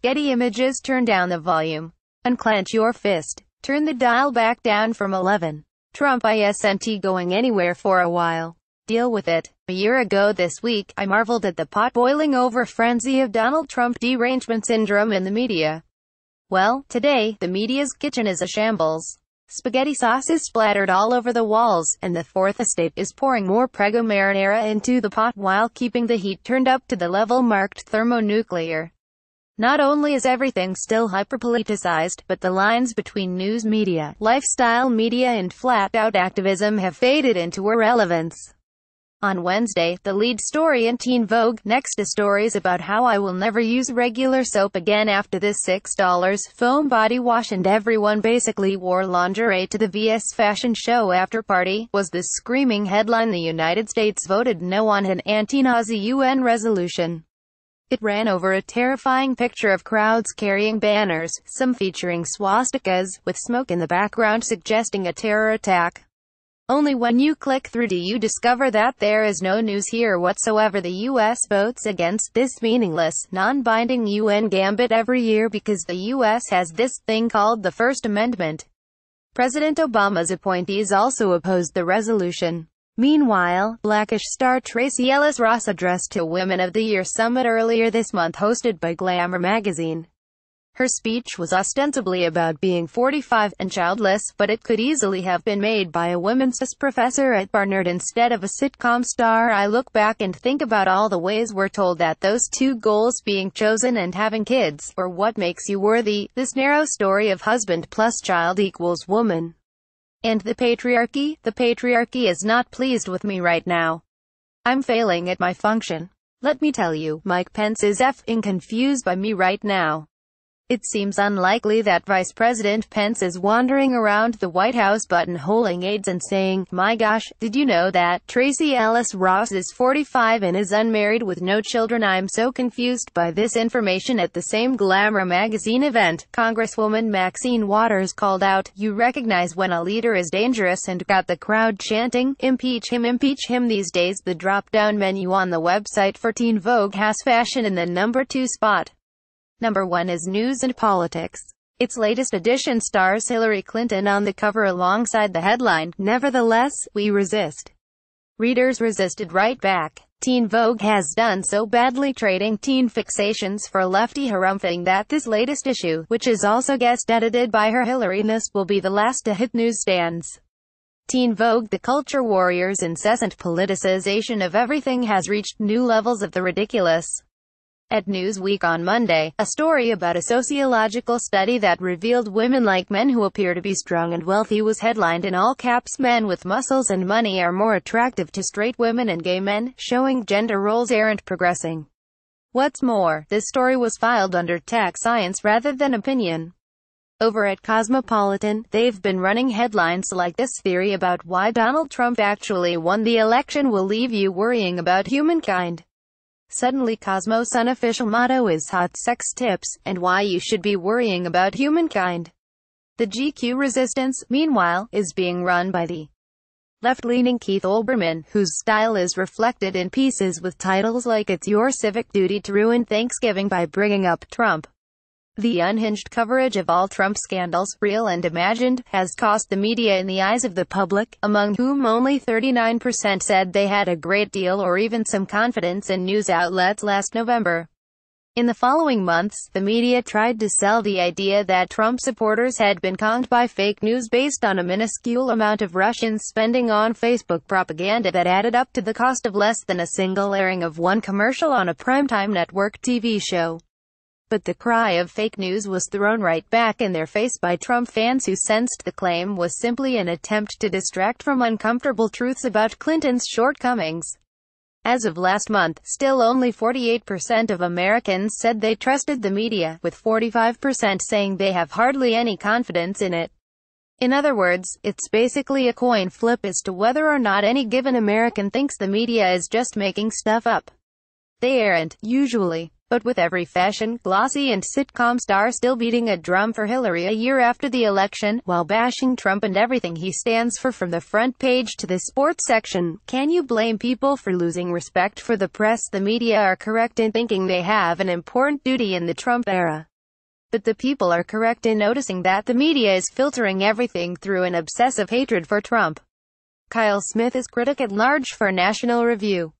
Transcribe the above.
Getty Images Turn down the volume. Unclench your fist. Turn the dial back down from 11. Trump isn't going anywhere for a while. Deal with it. A year ago this week, I marveled at the pot-boiling-over frenzy of Donald Trump derangement syndrome in the media. Well, today, the media's kitchen is a shambles. Spaghetti sauce is splattered all over the walls, and the Fourth Estate is pouring more Prego marinara into the pot while keeping the heat turned up to the level marked thermonuclear. Not only is everything still hyperpoliticized, but the lines between news media, lifestyle media and flat-out activism have faded into irrelevance. On Wednesday, the lead story in Teen Vogue, next to stories about how I will never use regular soap again after this $6 foam body wash and everyone basically wore lingerie to the VS fashion show after party, was the screaming headline: the United States voted no on an anti-Nazi UN resolution. It ran over a terrifying picture of crowds carrying banners, some featuring swastikas, with smoke in the background suggesting a terror attack. Only when you click through do you discover that there is no news here whatsoever. The U.S. votes against this meaningless, non-binding UN gambit every year because the U.S. has this thing called the First Amendment. President Obama's appointees also opposed the resolution. Meanwhile, Blackish star Tracee Ellis Ross addressed a Women of the Year summit earlier this month hosted by Glamour magazine. Her speech was ostensibly about being 45 and childless, but it could easily have been made by a women's professor at Barnard instead of a sitcom star. I look back and think about all the ways we're told that those two goals, being chosen and having kids, or what makes you worthy, this narrow story of husband plus child equals woman. And the patriarchy is not pleased with me right now. I'm failing at my function. Let me tell you, Mike Pence is effing confused by me right now. It seems unlikely that Vice President Pence is wandering around the White House buttonholing aides and saying, "My gosh, did you know that Tracee Ellis Ross is 45 and is unmarried with no children?" I'm so confused by this information. At the same Glamour magazine event, Congresswoman Maxine Waters called out, "You recognize when a leader is dangerous," and got the crowd chanting, impeach him, impeach him." These days the drop-down menu on the website for Teen Vogue has fashion in the number 2 spot. Number 1 is news and politics. Its latest edition stars Hillary Clinton on the cover alongside the headline, "Nevertheless, we resist." Readers resisted right back. Teen Vogue has done so badly trading teen fixations for lefty harumphing that this latest issue, which is also guest edited by her Hillaryness, will be the last to hit newsstands. Teen Vogue, the culture warrior's incessant politicization of everything has reached new levels of the ridiculous. At Newsweek on Monday, a story about a sociological study that revealed women like men who appear to be strong and wealthy was headlined in all caps: "Men with muscles and money are more attractive to straight women and gay men, showing gender roles aren't progressing." What's more, this story was filed under tech science rather than opinion. Over at Cosmopolitan, they've been running headlines like this: "Theory about why Donald Trump actually won the election will leave you worrying about humankind." Suddenly Cosmo's unofficial motto is "Hot Sex Tips, and Why You Should Be Worrying About Humankind." The GQ resistance, meanwhile, is being run by the left-leaning Keith Olbermann, whose style is reflected in pieces with titles like "It's Your Civic Duty to Ruin Thanksgiving by Bringing Up Trump." The unhinged coverage of all Trump scandals, real and imagined, has cost the media in the eyes of the public, among whom only 39% said they had a great deal or even some confidence in news outlets last November. In the following months, the media tried to sell the idea that Trump supporters had been conned by fake news based on a minuscule amount of Russian spending on Facebook propaganda that added up to the cost of less than a single airing of one commercial on a primetime network TV show. But the cry of fake news was thrown right back in their face by Trump fans who sensed the claim was simply an attempt to distract from uncomfortable truths about Clinton's shortcomings. As of last month, still only 48% of Americans said they trusted the media, with 45% saying they have hardly any confidence in it. In other words, it's basically a coin flip as to whether or not any given American thinks the media is just making stuff up. They aren't, usually. But with every fashion, glossy and sitcom star still beating a drum for Hillary a year after the election, while bashing Trump and everything he stands for from the front page to the sports section, can you blame people for losing respect for the press? The media are correct in thinking they have an important duty in the Trump era. But the people are correct in noticing that the media is filtering everything through an obsessive hatred for Trump. Kyle Smith is critic at large for National Review.